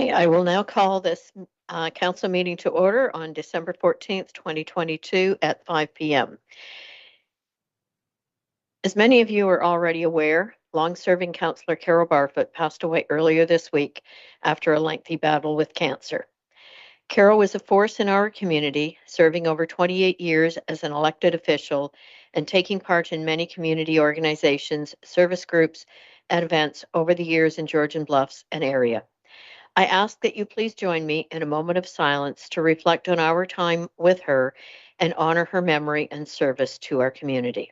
Okay, I will now call this council meeting to order on December 14th, 2022 at 5 p.m. As many of you are already aware, long-serving Councillor Carol Barfoot passed away earlier this week after a lengthy battle with cancer. Carol was a force in our community, serving over 28 years as an elected official and taking part in many community organizations, service groups, and events over the years in Georgian Bluffs and area. I ask that you please join me in a moment of silence to reflect on our time with her and honor her memory and service to our community.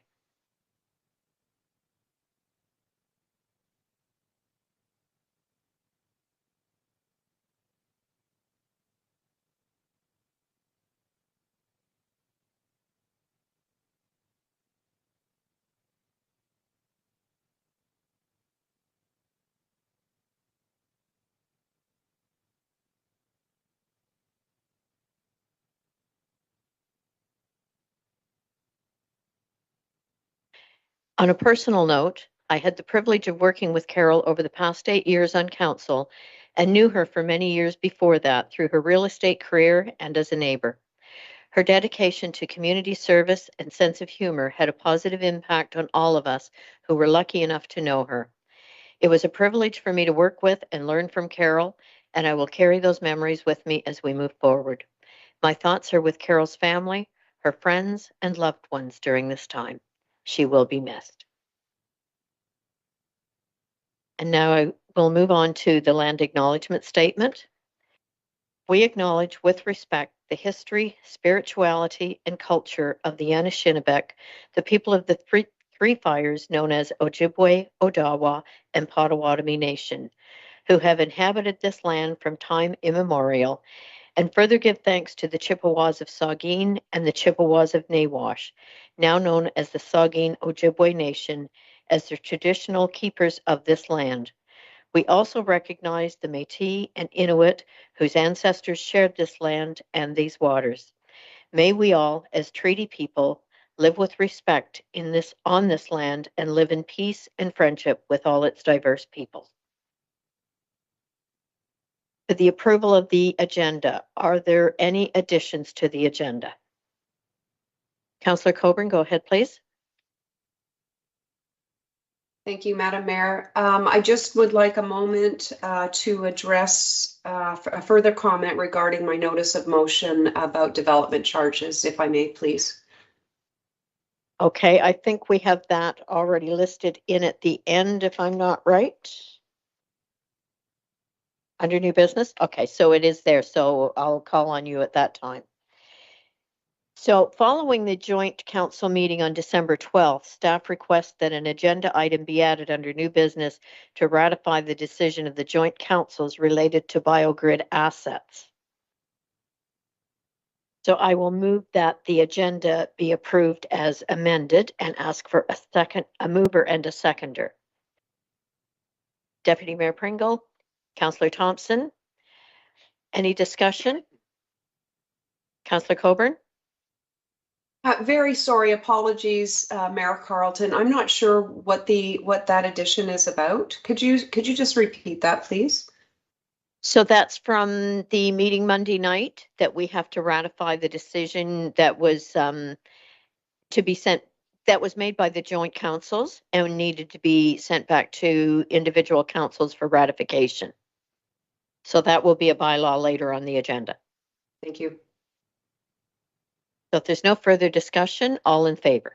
On a personal note, I had the privilege of working with Carol over the past 8 years on council and knew her for many years before that through her real estate career and as a neighbor. Her dedication to community service and sense of humor had a positive impact on all of us who were lucky enough to know her. It was a privilege for me to work with and learn from Carol, and I will carry those memories with me as we move forward. My thoughts are with Carol's family, her friends, and loved ones during this time. She will be missed. And now I will move on to the land acknowledgement statement. We acknowledge with respect the history, spirituality, and culture of the Anishinaabe, the people of the three fires known as Ojibwe, Odawa, and Potawatomi Nation, who have inhabited this land from time immemorial, and further give thanks to the Chippewas of Saugeen and the Chippewas of Nawash, now known as the Saugeen Ojibwe Nation, as the traditional keepers of this land. We also recognize the Métis and Inuit whose ancestors shared this land and these waters. May we all, as treaty people, live with respect on this land and live in peace and friendship with all its diverse peoples. For the approval of the agenda, are there any additions to the agenda? Councillor Coburn, go ahead, please. Thank you, Madam Mayor. I just would like a moment to address a further comment regarding my notice of motion about development charges, if I may, please. Okay, I think we have that already listed in at the end, if I'm not right. Under new business? Okay, so it is there, so I'll call on you at that time. So following the joint council meeting on December 12th, staff requests that an agenda item be added under new business to ratify the decision of the joint councils related to BioGrid assets. So I will move that the agenda be approved as amended and ask for a mover and a seconder. Deputy Mayor Pringle, Councillor Thompson, any discussion? Councillor Coburn? Very sorry, apologies, Mayor Carlton. I'm not sure what that addition is about. Could you just repeat that, please? So that's from the meeting Monday night that we have to ratify the decision that was to be sent, that was made by the joint councils and needed to be sent back to individual councils for ratification. So that will be a bylaw later on the agenda. Thank you. So if there's no further discussion, all in favor?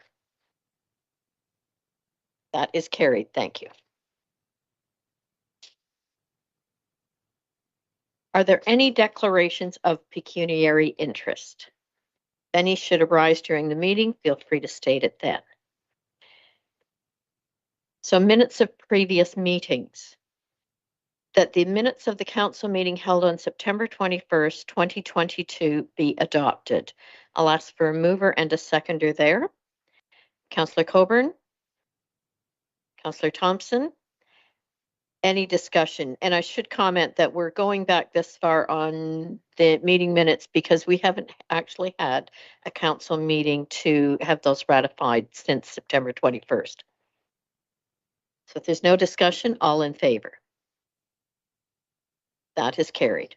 That is carried. Thank you. Are there any declarations of pecuniary interest? If any should arise during the meeting, feel free to state it then. So minutes of previous meetings. That the minutes of the council meeting held on September 21st, 2022 be adopted. I'll ask for a mover and a seconder there. Councillor Coburn? Councillor Thompson? Any discussion? And I should comment that we're going back this far on the meeting minutes because we haven't actually had a council meeting to have those ratified since September 21st. So if there's no discussion, all in favor? That is carried.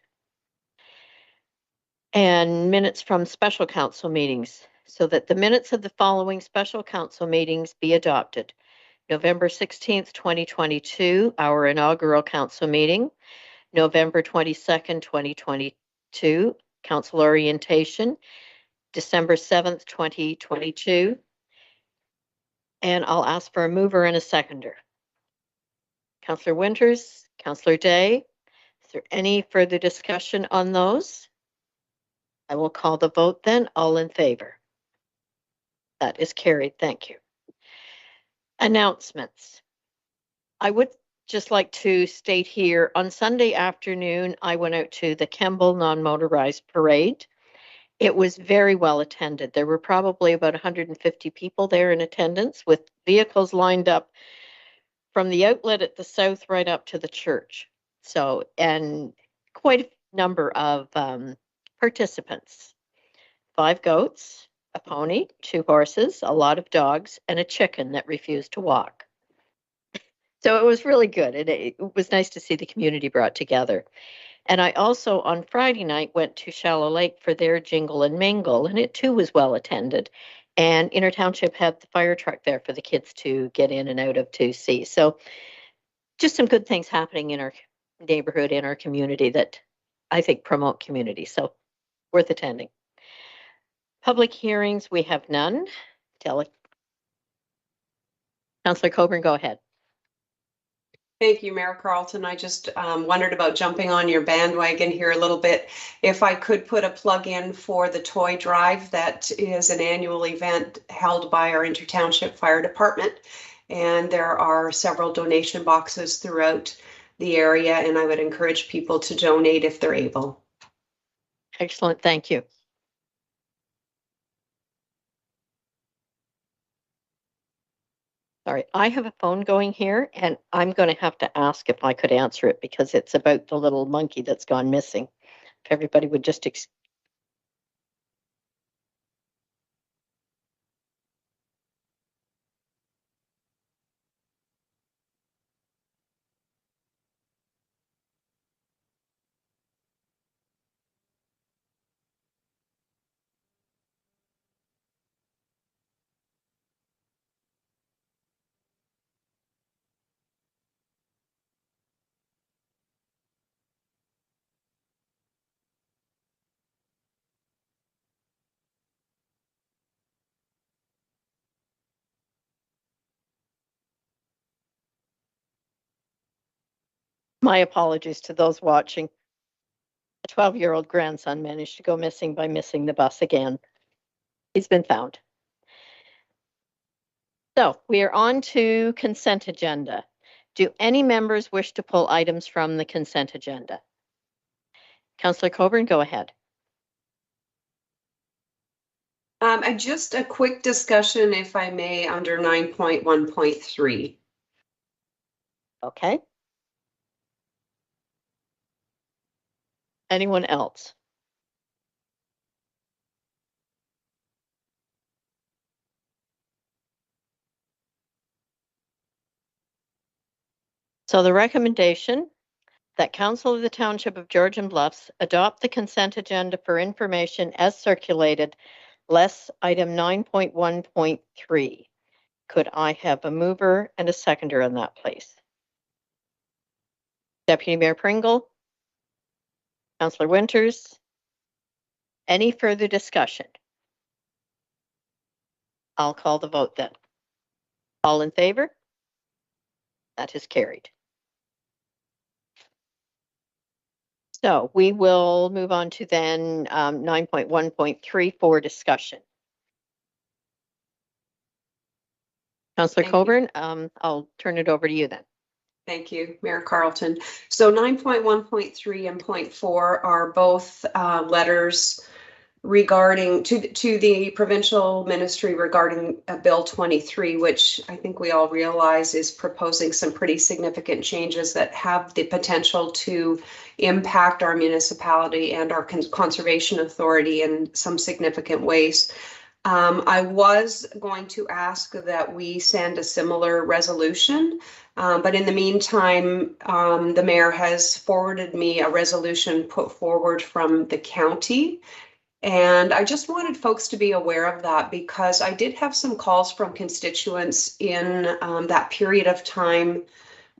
And minutes from special council meetings, so that the minutes of the following special council meetings be adopted. November 16th, 2022, our inaugural council meeting. November 22nd, 2022, council orientation. December 7th, 2022. And I'll ask for a mover and a seconder. Councillor Winters, Councillor Day, is there any further discussion on those? I will call the vote then. All in favor? That is carried. Thank you. Announcements. I would just like to state here, on Sunday afternoon, I went out to the Kemble Non-Motorized Parade. It was very well attended. There were probably about 150 people there in attendance, with vehicles lined up from the outlet at the south right up to the church. So, and quite a number of participants. 5 goats, a pony, 2 horses, a lot of dogs, and a chicken that refused to walk. So it was really good. It was nice to see the community brought together. And I also, on Friday night, went to Shallow Lake for their Jingle and Mingle, and it too was well attended. And Inner Township had the fire truck there for the kids to get in and out of to see. So just some good things happening in our neighborhood, in our community, that I think promote community. So worth attending. Public hearings, we have none. Councillor Coburn, go ahead. Thank you, Mayor Carlton. I just wondered about jumping on your bandwagon here a little bit. If I could put a plug in for the toy drive, that is an annual event held by our Inter-Township Fire Department. And there are several donation boxes throughout the area, and I would encourage people to donate if they're able. Excellent, thank you. Sorry, I have a phone going here, and I'm going to have to ask if I could answer it because it's about the little monkey that's gone missing. If everybody would just my apologies to those watching. A 12-year-old grandson managed to go missing by missing the bus again. He's been found. So we are on to consent agenda. Do any members wish to pull items from the consent agenda? Councillor Coburn, go ahead. Just a quick discussion, if I may, under 9.1.3. Okay. Anyone else? So the recommendation that Council of the Township of Georgian Bluffs adopt the consent agenda for information as circulated, less item 9.1.3. Could I have a mover and a seconder on that, please? Deputy Mayor Pringle? Councillor Winters? Any further discussion? I'll call the vote then. All in favor? That is carried. So we will move on to then 9.1.3 for discussion. Councillor Coburn, I'll turn it over to you then. Thank you, Mayor Carlton. So 9.1.3 and 0.4 are both letters regarding to the provincial ministry regarding Bill 23, which I think we all realize is proposing some pretty significant changes that have the potential to impact our municipality and our conservation authority in some significant ways. I was going to ask that we send a similar resolution, but in the meantime, the mayor has forwarded me a resolution put forward from the county. And I just wanted folks to be aware of that because I did have some calls from constituents in that period of time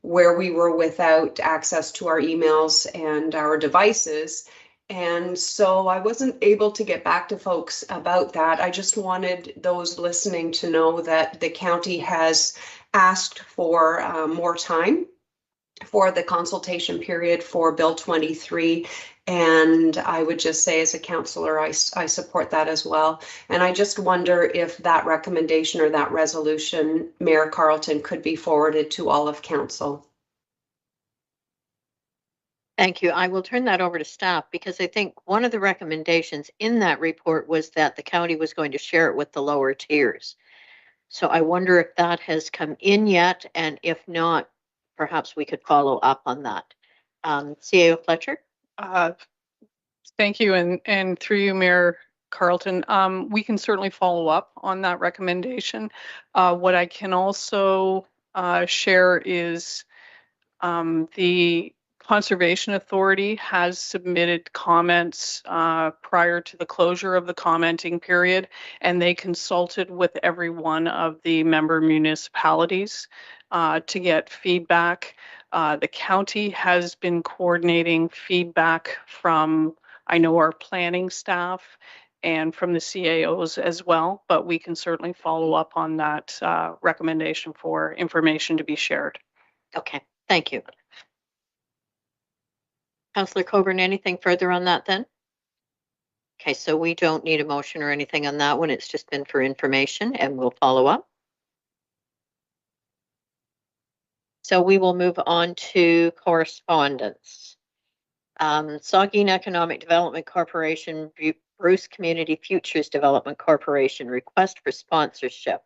where we were without access to our emails and our devices. And so I wasn't able to get back to folks about that. I just wanted those listening to know that the county has asked for more time for the consultation period for Bill 23. And I would just say as a councillor, I support that as well. And I just wonder if that recommendation or that resolution, Mayor Carleton, could be forwarded to all of council. Thank you. I will turn that over to staff because I think one of the recommendations in that report was that the county was going to share it with the lower tiers. So I wonder if that has come in yet, and if not, perhaps we could follow up on that. CAO Fletcher? Thank you, and through you, Mayor Carleton, we can certainly follow up on that recommendation. What I can also share is the Conservation Authority has submitted comments prior to the closure of the commenting period, and they consulted with every one of the member municipalities to get feedback. The county has been coordinating feedback from, I know, our planning staff and from the CAOs as well, but we can certainly follow up on that recommendation for information to be shared. Okay, thank you. Councillor Coburn, anything further on that then? Okay, so we don't need a motion or anything on that one. It's just been for information and we'll follow up. So we will move on to correspondence. Saugeen Economic Development Corporation, Bruce Community Futures Development Corporation, request for sponsorship.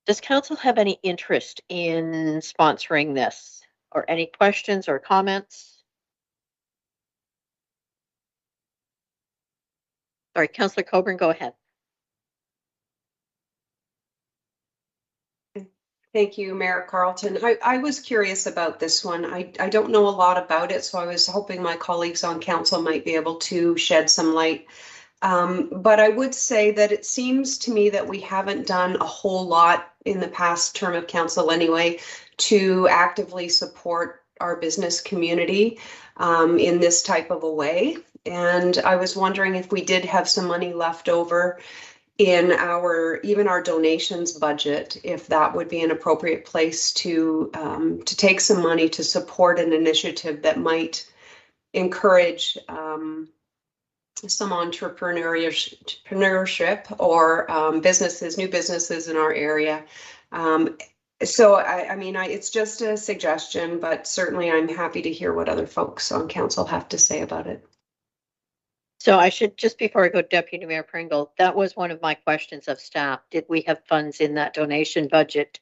Does council have any interest in sponsoring this, or any questions or comments? Sorry, Councillor Coburn, go ahead. Thank you, Mayor Carleton. I was curious about this one. I don't know a lot about it, so I was hoping my colleagues on council might be able to shed some light. But I would say that it seems to me that we haven't done a whole lot in the past term of council anyway to actively support our business community in this type of a way. And I was wondering if we did have some money left over in even our donations budget, if that would be an appropriate place to take some money to support an initiative that might encourage some entrepreneurship or new businesses in our area. So I mean, it's just a suggestion, but certainly I'm happy to hear what other folks on council have to say about it. So I should, just before I go, Deputy Mayor Pringle, that was one of my questions of staff. Did we have funds in that donation budget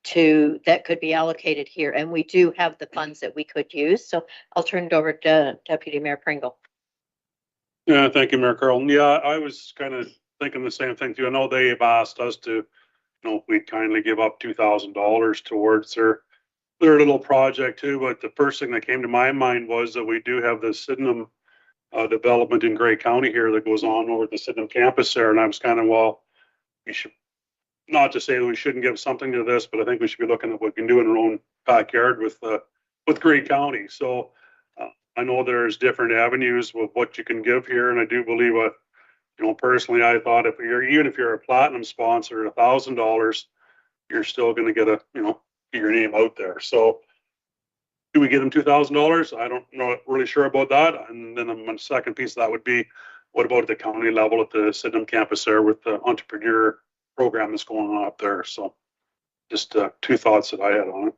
that could be allocated here? And we do have the funds that we could use. So I'll turn it over to Deputy Mayor Pringle. Yeah, thank you, Mayor Carleton. Yeah, I was kind of thinking the same thing too. I know they've asked us to, if we'd kindly give up $2,000 towards their little project too. But the first thing that came to my mind was that we do have the Sydenham development in Grey County here that goes on over at the Sydenham campus there. And I was kind of, well, we should, not to say that we shouldn't give something to this, but I think we should be looking at what we can do in our own backyard with Grey County. So I know there's different avenues with what you can give here. And I do believe, personally, I thought even if you're a platinum sponsor, $1,000, you're still going to get get your name out there. So do we get them $2,000? I don't know, really sure about that. And then my second piece of that would be, what about at the county level at the Sydenham campus there with the entrepreneur program that's going on up there? So just two thoughts that I had on it.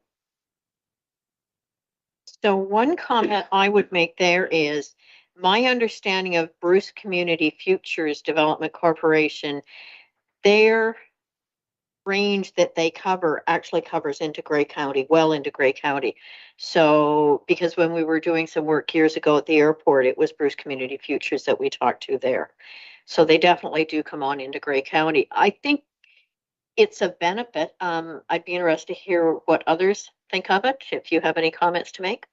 So one comment I would make there is my understanding of Bruce Community Futures Development Corporation, their range that they cover actually covers into Grey County, well into Grey County. So, because when we were doing some work years ago at the airport, it was Bruce Community Futures that we talked to there. So they definitely do come on into Grey County. I think it's a benefit. I'd be interested to hear what others think of it, if you have any comments to make.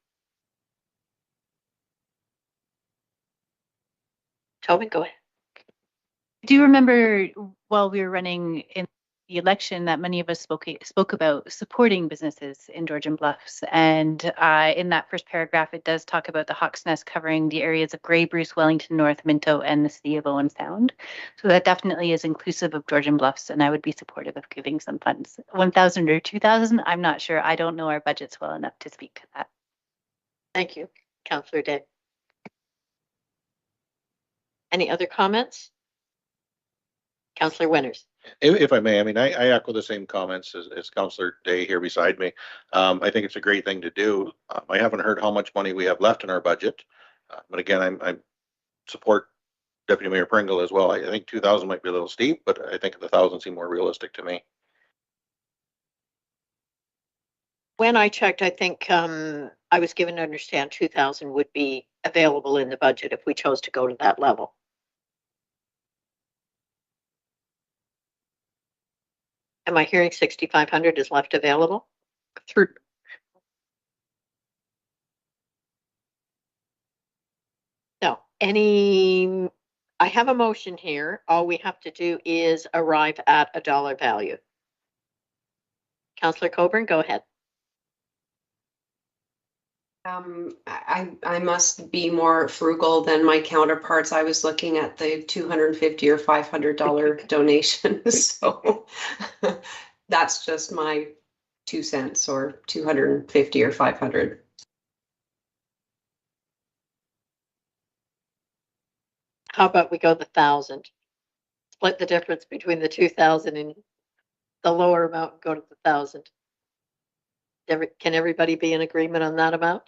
Tobin, go ahead. I do remember while we were running in the election that many of us spoke about supporting businesses in Georgian Bluffs. And in that first paragraph, it does talk about the Hawk's Nest covering the areas of Grey Bruce, Wellington North, Minto, and the city of Owen Sound. So that definitely is inclusive of Georgian Bluffs, and I would be supportive of giving some funds. 1,000 or 2,000, I'm not sure. I don't know our budgets well enough to speak to that. Thank you, Councillor Day. Any other comments? Councillor Winters. If I may, I mean, I echo the same comments as Councillor Day here beside me. I think it's a great thing to do. I haven't heard how much money we have left in our budget. But again, I support Deputy Mayor Pringle as well. I think 2,000 might be a little steep, but I think the 1,000 seem more realistic to me. When I checked, I think I was given to understand 2,000 would be available in the budget if we chose to go to that level. Am I hearing 6,500 is left available? Through, No. I have a motion here. All we have to do is arrive at a dollar value. Councillor Coburn, go ahead. I must be more frugal than my counterparts. I was looking at the $250 or $500 donation. So that's just my 2 cents, or 250 or 500. How about we go the 1,000? Split the difference between the 2,000 and the lower amount and go to the 1,000. Can everybody be in agreement on that amount?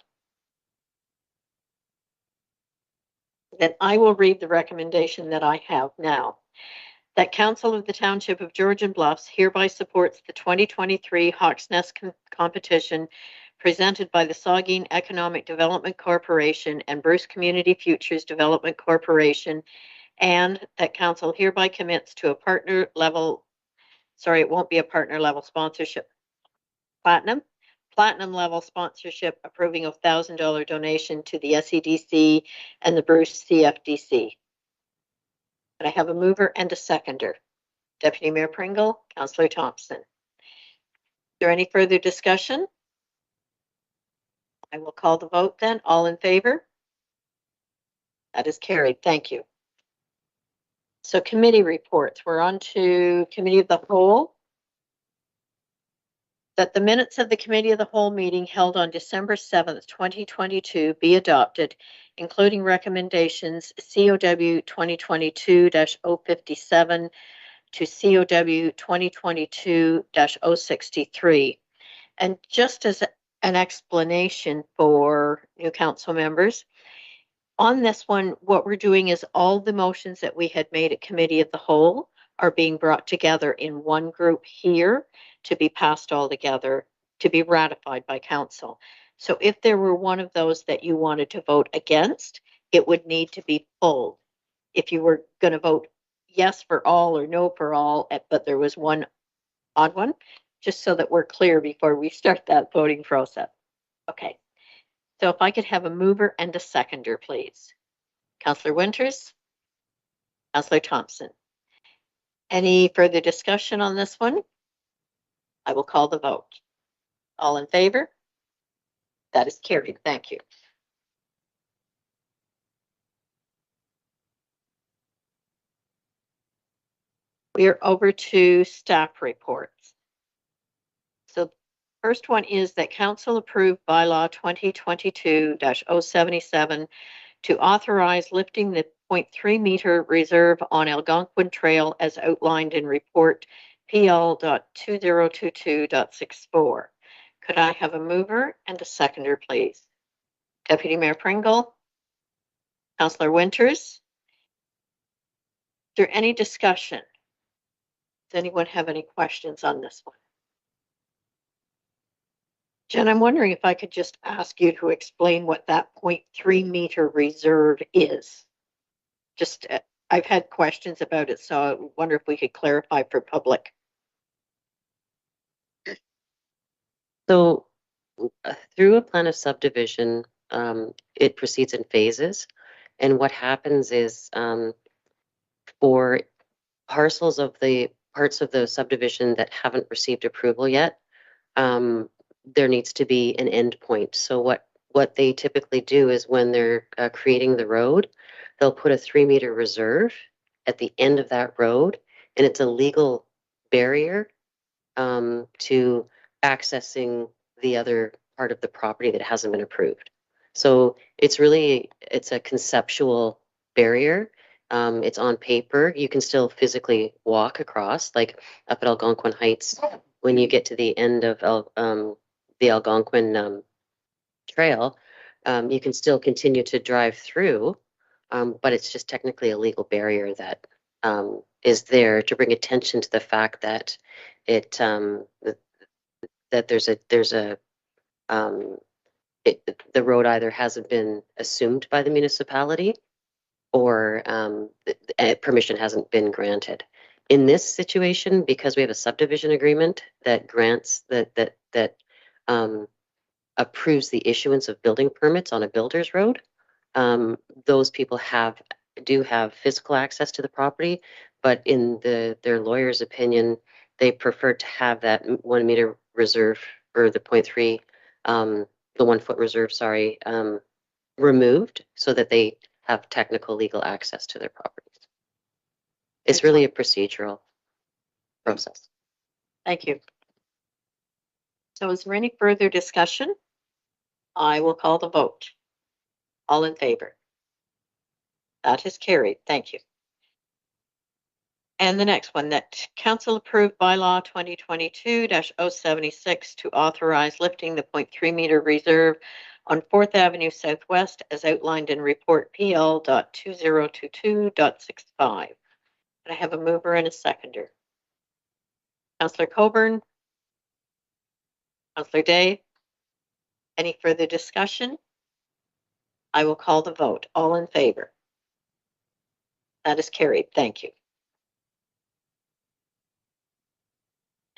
Then I will read the recommendation that I have now. That Council of the Township of Georgian Bluffs hereby supports the 2023 Hawk's Nest competition presented by the Saugeen Economic Development Corporation and Bruce Community Futures Development Corporation, and that Council hereby commits to a partner level, it won't be a partner level sponsorship, platinum level sponsorship, approving a $1,000 donation to the SEDC and the Bruce CFDC. But I have a mover and a seconder. Deputy Mayor Pringle, Councillor Thompson. Is there any further discussion? I will call the vote then. All in favor? That is carried. Thank you. So committee reports. We're on to Committee of the Whole. That the minutes of the Committee of the Whole meeting held on December 7th, 2022 be adopted, including recommendations COW 2022-057 to COW 2022-063. And just as an explanation for new council members, on this one, what we're doing is all the motions that we had made at Committee of the Whole are being brought together in one group here to be passed all together, to be ratified by council. So if there were one of those that you wanted to vote against, it would need to be pulled. If you were going to vote yes for all or no for all, but there was one odd one, just so that we're clear before we start that voting process. Okay. So if I could have a mover and a seconder, please. Councillor Winters, Councillor Thompson. Any further discussion on this one? I will call the vote. All in favor? That is carried. Thank you. We are over to staff reports. So first one is that council approved bylaw 2022-077 to authorize lifting the 0.3 meter reserve on Algonquin Trail as outlined in report PL.2022.64. Could I have a mover and a seconder, please? Deputy Mayor Pringle, Councillor Winters. Is there any discussion? Does anyone have any questions on this one? Jen, I'm wondering if I could just ask you to explain what that 0.3 meter reserve is. Just I've had questions about it, so I wonder if we could clarify for public. So through a plan of subdivision, it proceeds in phases. And what happens is for parts of the subdivision that haven't received approval yet, there needs to be an end point. So what they typically do is when they're creating the road, they'll put a 3-meter reserve at the end of that road, and it's a legal barrier to accessing the other part of the property that hasn't been approved. So it's a conceptual barrier. It's on paper. You can still physically walk across, like up at Algonquin Heights. When you get to the end of the Algonquin Trail, you can still continue to drive through, but it's just technically a legal barrier that is there to bring attention to the fact that that the road either hasn't been assumed by the municipality or permission hasn't been granted. In this situation, because we have a subdivision agreement that grants that approves the issuance of building permits on a builder's road, those people do have physical access to the property, but in their lawyer's opinion, they prefer to have that 1 meter reserve or the 0.3, the 1 foot reserve, sorry, removed so that they have technical legal access to their properties. It's really a procedural process. Thank you. So is there any further discussion? I will call the vote. All in favor? That is carried. Thank you. And the next one, that council approved bylaw 2022-076 to authorize lifting the 0.3 meter reserve on 4th Avenue Southwest as outlined in report PL.2022.65. I have a mover and a seconder. Councillor Coburn, Councillor Day, any further discussion? I will call the vote. All in favor? That is carried. Thank you.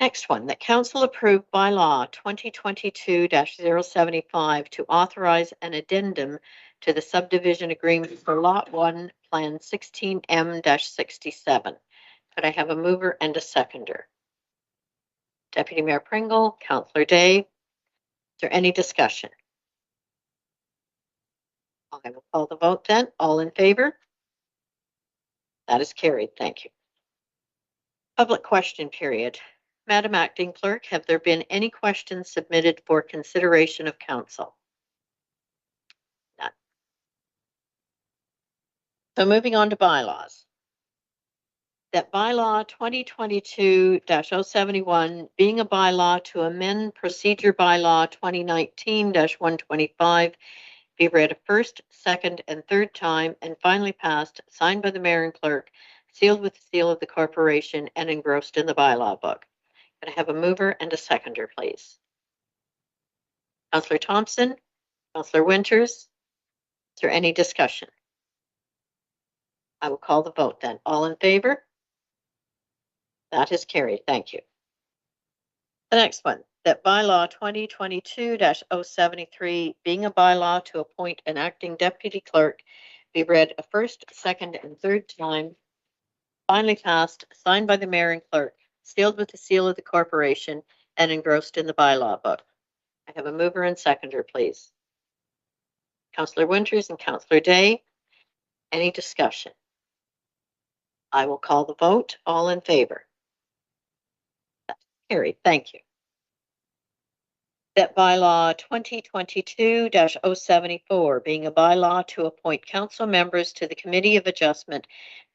Next one, that council approved bylaw 2022-075 to authorize an addendum to the subdivision agreement for Lot 1, Plan 16M-67. Could I have a mover and a seconder? Deputy Mayor Pringle, Councillor Day. Is there any discussion? I will call the vote then. All in favor? That is carried. Thank you. Public question period. Madam Acting Clerk, have there been any questions submitted for consideration of council? None. So moving on to bylaws. That bylaw 2022-071 being a bylaw to amend procedure bylaw 2019-125 be read a first, second, and third time and finally passed, signed by the mayor and clerk, sealed with the seal of the corporation and engrossed in the bylaw book. Can I have a mover and a seconder, please? Councillor Thompson, Councillor Winters, is there any discussion? I will call the vote then. All in favor? That is carried. Thank you. The next one, that bylaw 2022-073 being a bylaw to appoint an acting deputy clerk be read a first, second, and third time, finally passed, signed by the mayor and clerk, sealed with the seal of the corporation and engrossed in the bylaw book. I have a mover and seconder, please. Councillor Winters and Councillor Day. Any discussion? I will call the vote. All in favor? That's carried. Thank you. That bylaw 2022-074 being a bylaw to appoint council members to the Committee of Adjustment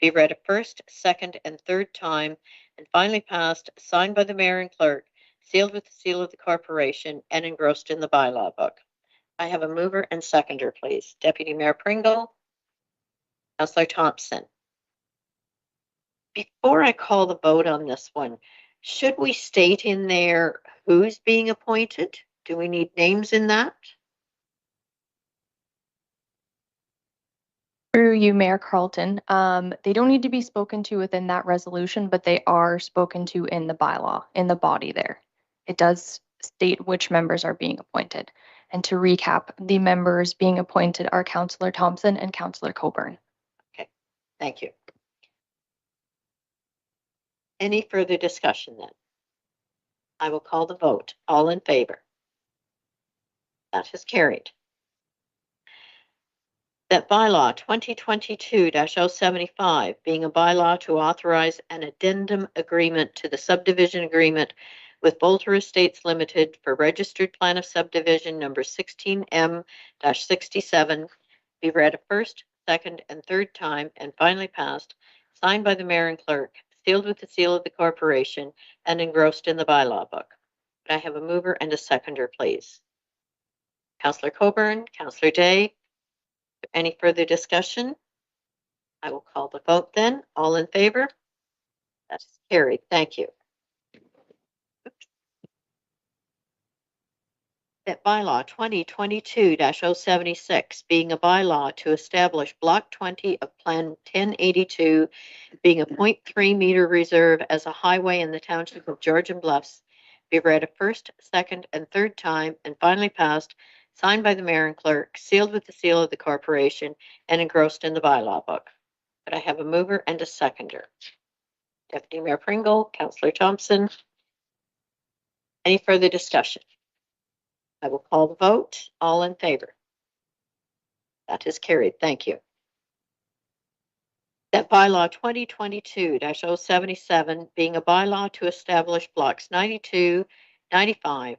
be read a first, second, and third time and finally passed, signed by the mayor and clerk, sealed with the seal of the corporation and engrossed in the bylaw book. I have a mover and seconder, please. Deputy Mayor Pringle, Councillor Thompson. Before I call the vote on this one, should we state in there who's being appointed? Do we need names in that? Through you, Mayor Carlton, they don't need to be spoken to within that resolution, but they are spoken to in the bylaw, in the body there. It does state which members are being appointed. And to recap, the members being appointed are Councillor Thompson and Councillor Coburn. Thank you. Any further discussion then? I will call the vote. All in favor? That is carried. That bylaw 2022-075 being a bylaw to authorize an addendum agreement to the subdivision agreement with Bolter Estates Limited for registered plan of subdivision number 16M-67 be read a first, second, and third time and finally passed, signed by the mayor and clerk, sealed with the seal of the corporation, and engrossed in the bylaw book. Could I have a mover and a seconder, please? Councillor Coburn, Councillor Day. Any further discussion? I will call the vote then. All in favor? That's carried. Thank you. That bylaw 2022-076 being a bylaw to establish block 20 of plan 1082 being a 0.3 meter reserve as a highway in the township of Georgian Bluffs be read a first, second, and third time and finally passed, signed by the mayor and clerk, sealed with the seal of the corporation, and engrossed in the bylaw book. Could I have a mover and a seconder? Deputy Mayor Pringle, Councillor Thompson. Any further discussion? I will call the vote. All in favor? That is carried. Thank you. That bylaw 2022-077 being a bylaw to establish blocks 92, 95,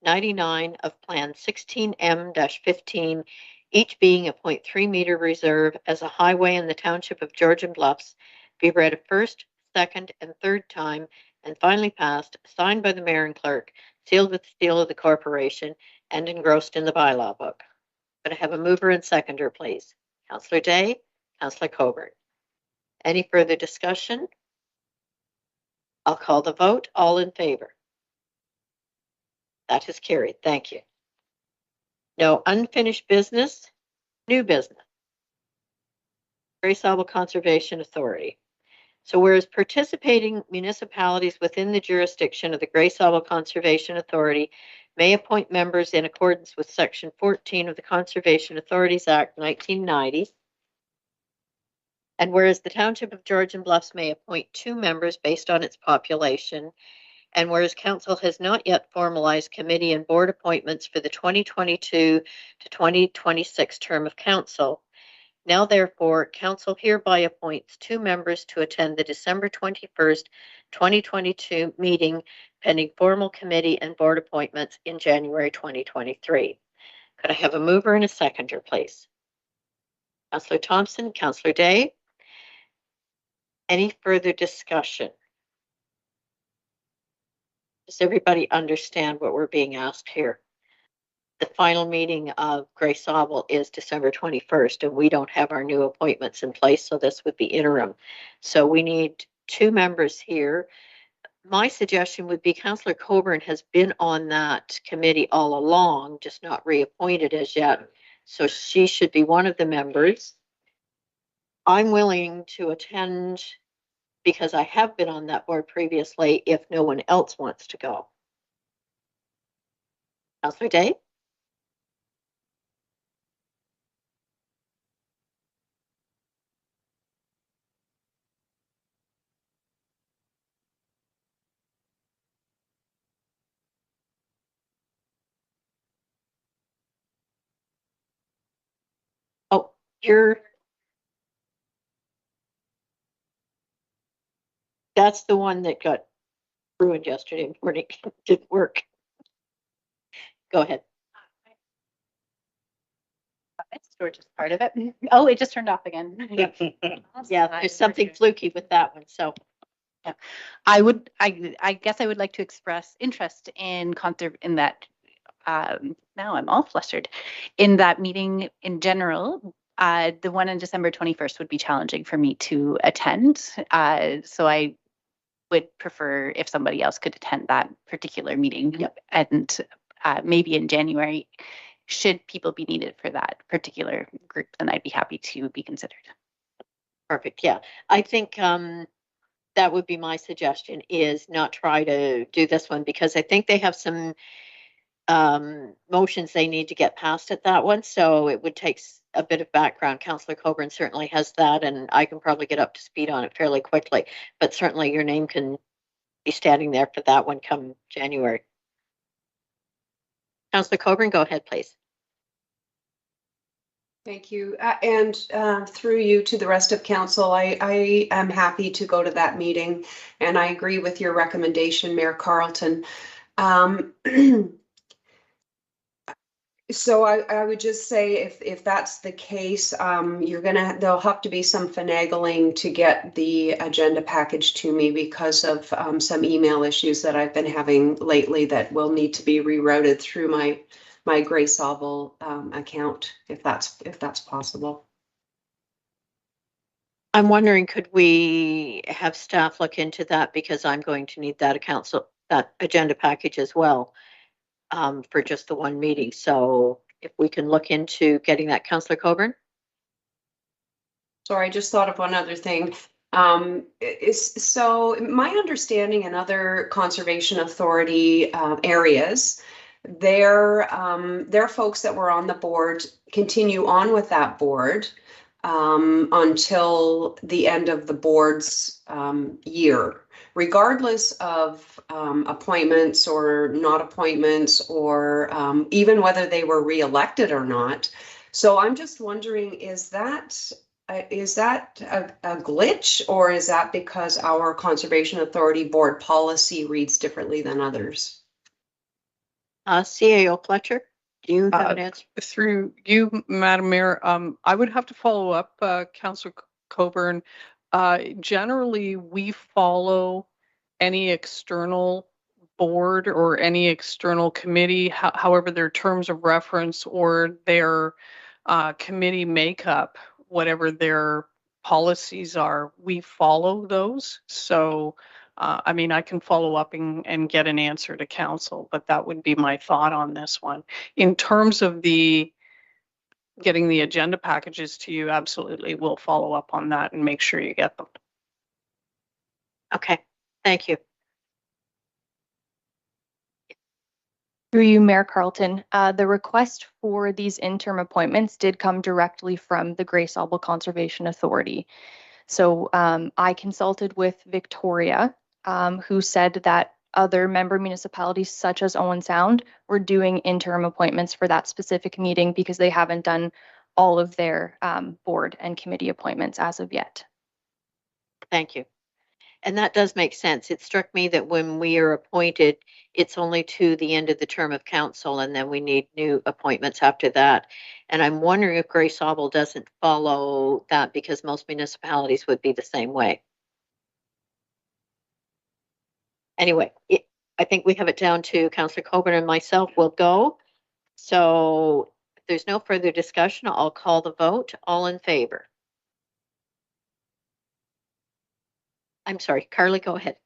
99 of Plan 16M-15, each being a 0.3 meter reserve as a highway in the township of Georgian Bluffs, be read a first, second, and third time, and finally passed, signed by the mayor and clerk, sealed with the seal of the corporation, and engrossed in the bylaw book. Could I have a mover and seconder, please? Councillor Day, Councillor Coburn. Any further discussion? I'll call the vote. All in favor? That is carried. Thank you. No unfinished business, new business. Grace Isle Conservation Authority. So whereas participating municipalities within the jurisdiction of the Grace Isle Conservation Authority may appoint members in accordance with Section 14 of the Conservation Authorities Act 1990, and whereas the Township of Georgian Bluffs may appoint 2 members based on its population, and whereas Council has not yet formalized committee and board appointments for the 2022 to 2026 term of Council, now therefore, Council hereby appoints 2 members to attend the December 21st, 2022 meeting pending formal committee and board appointments in January 2023. Could I have a mover and a seconder, please? Councillor Thompson, Councillor Day. Any further discussion? Does everybody understand what we're being asked here? The final meeting of Grace Isle is December 21st, and we don't have our new appointments in place, so this would be interim. So we need 2 members here. My suggestion would be Councillor Coburn has been on that committee all along, just not reappointed as yet. So she should be one of the members. I'm willing to attend because I have been on that board previously if no one else wants to go. Councillor Day? Oh, that's the one that got ruined yesterday morning. Didn't work. Go ahead. Storage is part of it. Oh, it just turned off again. Yeah, there's something fluky with that one, so. I guess I would like to express interest in that. Now I'm all flustered. In that meeting in general, the one on December 21st would be challenging for me to attend. So I would prefer if somebody else could attend that particular meeting. Yep. And maybe in January, should people be needed for that particular group, then I'd be happy to be considered. Perfect. Yeah. I think that would be my suggestion, is not try to do this one, because I think they have some motions they need to get passed at that one. So it would take a bit of background. Councillor Coburn certainly has that, and I can probably get up to speed on it fairly quickly. But certainly your name can be standing there for that one come January. Councillor Coburn, go ahead, please. Thank you. And through you to the rest of council, I am happy to go to that meeting, and I agree with your recommendation, Mayor Carlton. So I would just say if that's the case, there'll have to be some finagling to get the agenda package to me because of some email issues that I've been having lately that will need to be rerouted through my Grey Sauble account, if that's possible. I'm wondering, could we have staff look into that, because I'm going to need that that agenda package as well for just the one meeting. So if we can look into getting that, Councillor Coburn. Sorry, I just thought of one other thing. So my understanding in other conservation authority areas, their folks that were on the board continue on with that board until the end of the board's year, regardless of appointments or not appointments, or even whether they were reelected or not. So I'm just wondering, is that a glitch, or is that because our Conservation Authority board policy reads differently than others? CAO Fletcher, do you have an answer? Through you, Madam Mayor, I would have to follow up, Councillor Coburn. Generally, we follow any external board or any external committee, however their terms of reference or their committee makeup, whatever their policies are, we follow those. So I mean, I can follow up and get an answer to council, but that would be my thought on this one. In terms of getting the agenda packages to you, absolutely, we'll follow up on that and make sure you get them. Okay, thank you. Through you, Mayor Carlton, the request for these interim appointments did come directly from the Grey Sauble Conservation Authority. So I consulted with Victoria, who said that other member municipalities such as Owen Sound were doing interim appointments for that specific meeting because they haven't done all of their board and committee appointments as of yet. Thank you. And that does make sense. It struck me that when we are appointed, it's only to the end of the term of council, and then we need new appointments after that. And I'm wondering if Grey Sauble doesn't follow that, because most municipalities would be the same way. Anyway, I think we have it down to Councillor Coburn and myself will go. So if there's no further discussion, I'll call the vote. All in favor? I'm sorry, Carly, go ahead.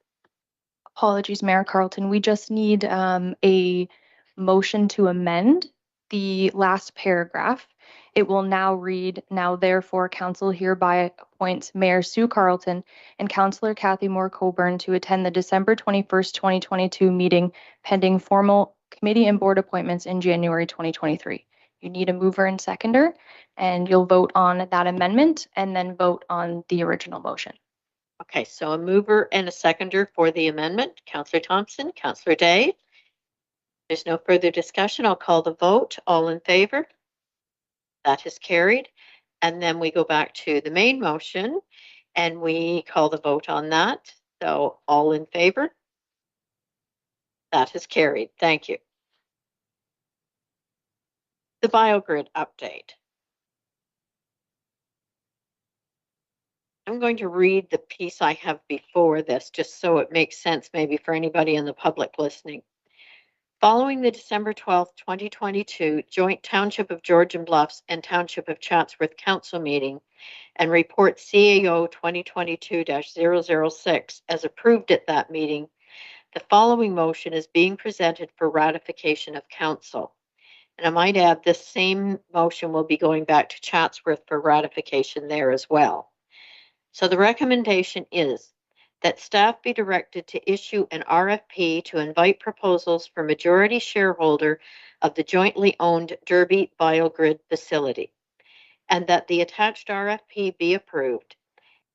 Apologies, Mayor Carlton. We just need a motion to amend the last paragraph. It will now read, "Now therefore council hereby appoints Mayor Sue Carlton and Councillor Kathy Moore Coburn to attend the December 21st, 2022 meeting pending formal committee and board appointments in January 2023. You need a mover and seconder, and you'll vote on that amendment and then vote on the original motion. Okay, so a mover and a seconder for the amendment. Councillor Thompson, Councillor Day. There's no further discussion. I'll call the vote. All in favor? That is carried. And then we go back to the main motion and we call the vote on that. So all in favor? That is carried. Thank you. The BioGrid update. I'm going to read the piece I have before this, just so it makes sense maybe for anybody in the public listening. Following the December 12th, 2022 joint Township of Georgian Bluffs and Township of Chatsworth Council meeting and report CAO 2022-006 as approved at that meeting, the following motion is being presented for ratification of council. And I might add, this same motion will be going back to Chatsworth for ratification there as well. So the recommendation is that staff be directed to issue an RFP to invite proposals for majority shareholder of the jointly owned Derby Biogrid facility, and that the attached RFP be approved,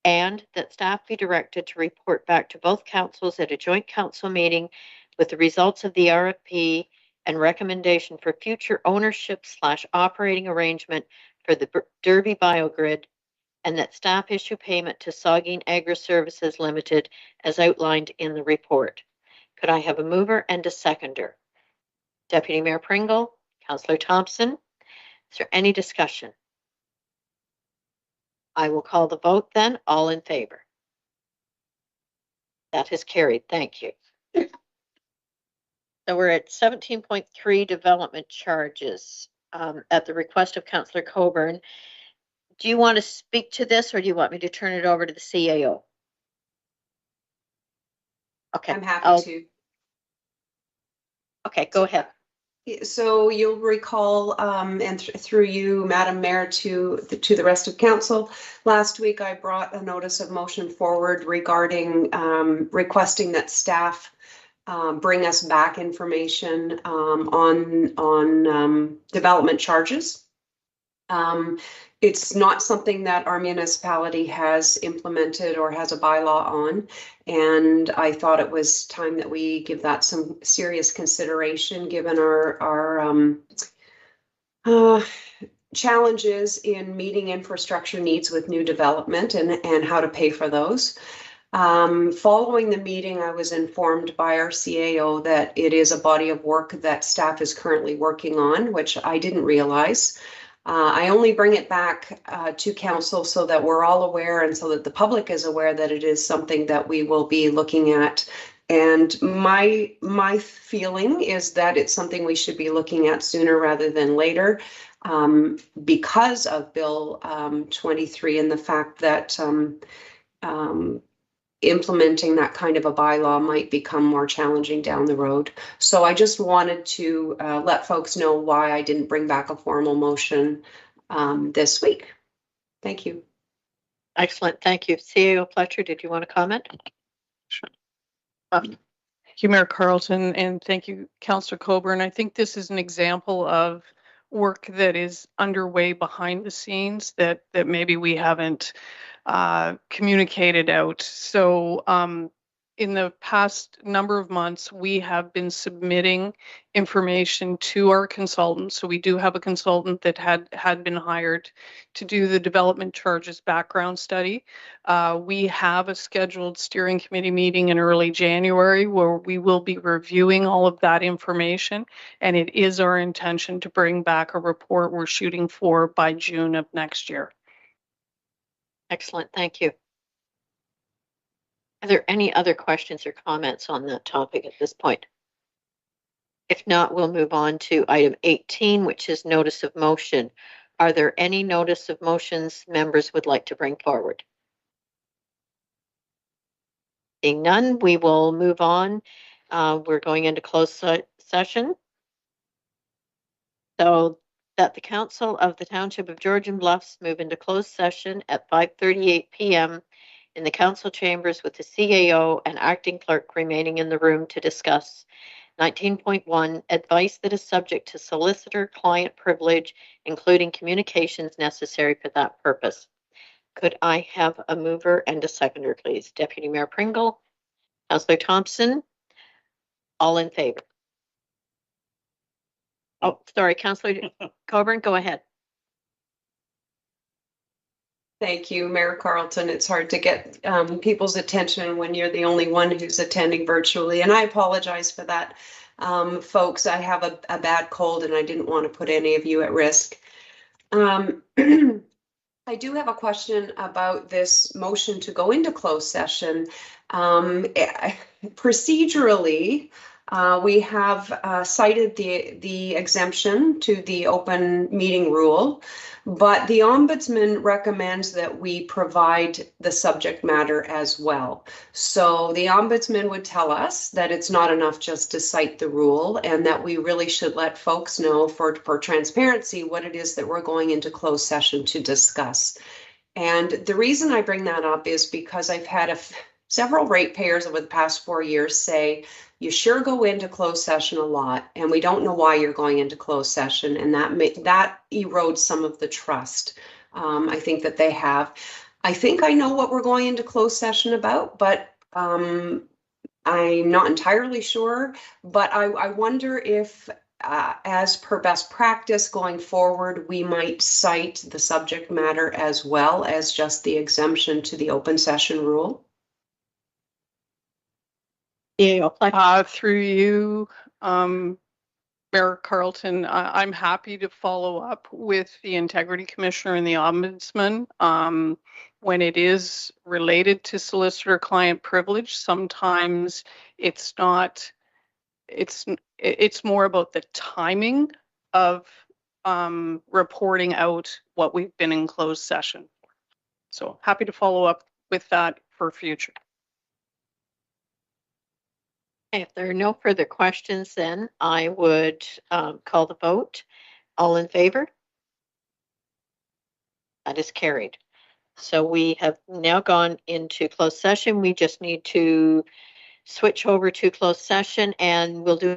and that staff be directed to report back to both councils at a joint council meeting with the results of the RFP and recommendation for future ownership/operating arrangement for the Derby Biogrid, and that staff issue payment to Saugeen Agri Services Limited as outlined in the report. Could I have a mover and a seconder? Deputy Mayor Pringle, Councillor Thompson, is there any discussion? I will call the vote then. All in favor? That is carried. Thank you. So we're at 17.3 development charges at the request of Councillor Coburn. Do you want to speak to this, or do you want me to turn it over to the CAO? Okay. I'm happy to. Okay, go ahead. So you'll recall, and through you, Madam Mayor, to the rest of council, last week I brought a notice of motion forward regarding requesting that staff bring us back information on development charges. It's not something that our municipality has implemented or has a bylaw on, and I thought it was time that we give that some serious consideration given our challenges in meeting infrastructure needs with new development and how to pay for those. Following the meeting, I was informed by our CAO that it is a body of work that staff is currently working on, which I didn't realize. I only bring it back to council so that we're all aware and so that the public is aware that it is something that we will be looking at. And my feeling is that it's something we should be looking at sooner rather than later because of Bill 23 and the fact that implementing that kind of a bylaw might become more challenging down the road. So I just wanted to let folks know why I didn't bring back a formal motion this week. Thank you. Excellent. Thank you. CAO Fletcher, did you want to comment? Sure. Thank you, Mayor Carlton, and thank you, Councillor Coburn. I think this is an example of work that is underway behind the scenes that maybe we haven't communicated out. So in the past number of months, we have been submitting information to our consultants. So we do have a consultant that had been hired to do the development charges background study. We have a scheduled steering committee meeting in early January where we will be reviewing all of that information. And it is our intention to bring back a report we're shooting for by June of next year. Excellent. Thank you. Are there any other questions or comments on that topic at this point? If not, we'll move on to item 18, which is notice of motion. Are there any notice of motions members would like to bring forward? Seeing none, we will move on. We're going into closed session. So that the Council of the Township of Georgian Bluffs move into closed session at 5:38 p.m. in the council chambers with the CAO and acting clerk remaining in the room to discuss 19.1 advice that is subject to solicitor-client privilege, including communications necessary for that purpose. Could I have a mover and a seconder, please? Deputy Mayor Pringle, Councillor Thompson, all in favor? Oh, sorry, Councillor Coburn, go ahead. Thank you, Mayor Carlton. It's hard to get people's attention when you're the only one who's attending virtually, and I apologize for that, folks. I have a bad cold and I didn't want to put any of you at risk. I do have a question about this motion to go into closed session. Procedurally, We have cited the exemption to the open meeting rule, but the Ombudsman recommends that we provide the subject matter as well. So the Ombudsman would tell us that it's not enough just to cite the rule, and that we really should let folks know for transparency what it is that we're going into closed session to discuss. And the reason I bring that up is because I've had several ratepayers over the past 4 years say, you sure go into closed session a lot, and we don't know why you're going into closed session, and that erodes some of the trust. I think that they have. I think I know what we're going into closed session about, but I'm not entirely sure. But I wonder if, as per best practice going forward, we might cite the subject matter as well as just the exemption to the open session rule. Yeah, Through you, Mayor Carlton, I'm happy to follow up with the Integrity Commissioner and the Ombudsman. When it is related to solicitor-client privilege, sometimes it's not, it's more about the timing of reporting out what we've been in closed session. So happy to follow up with that for future. if there are no further questions, then I would call the vote. All in favor? That is carried. So we have now gone into closed session. We just need to switch over to closed session, and we'll do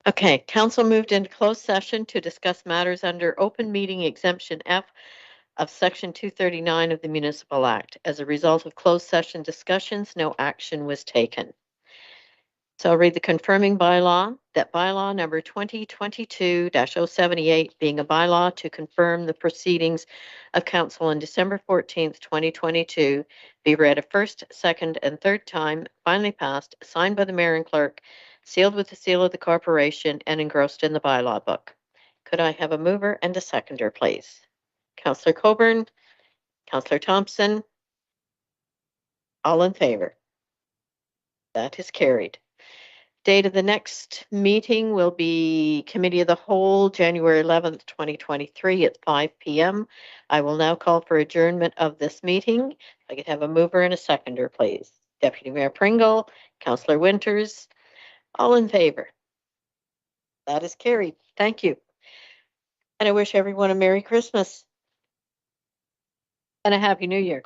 Okay, council moved into closed session to discuss matters under open meeting exemption F of section 239 of the Municipal Act. As a result of closed session discussions, no action was taken. So I'll read the confirming bylaw, that bylaw number 2022-078 being a bylaw to confirm the proceedings of council on December 14th, 2022, be read a first, second, and third time, finally passed, signed by the mayor and clerk, sealed with the seal of the corporation, and engrossed in the bylaw book. Could I have a mover and a seconder, please? Councillor Coburn, Councillor Thompson, all in favor? That is carried. Date of the next meeting will be Committee of the Whole, January 11th, 2023 at 5 p.m. I will now call for adjournment of this meeting. If I could have a mover and a seconder, please. Deputy Mayor Pringle, Councillor Winters, all in favor? That is carried. Thank you. And I wish everyone a Merry Christmas and a Happy New Year.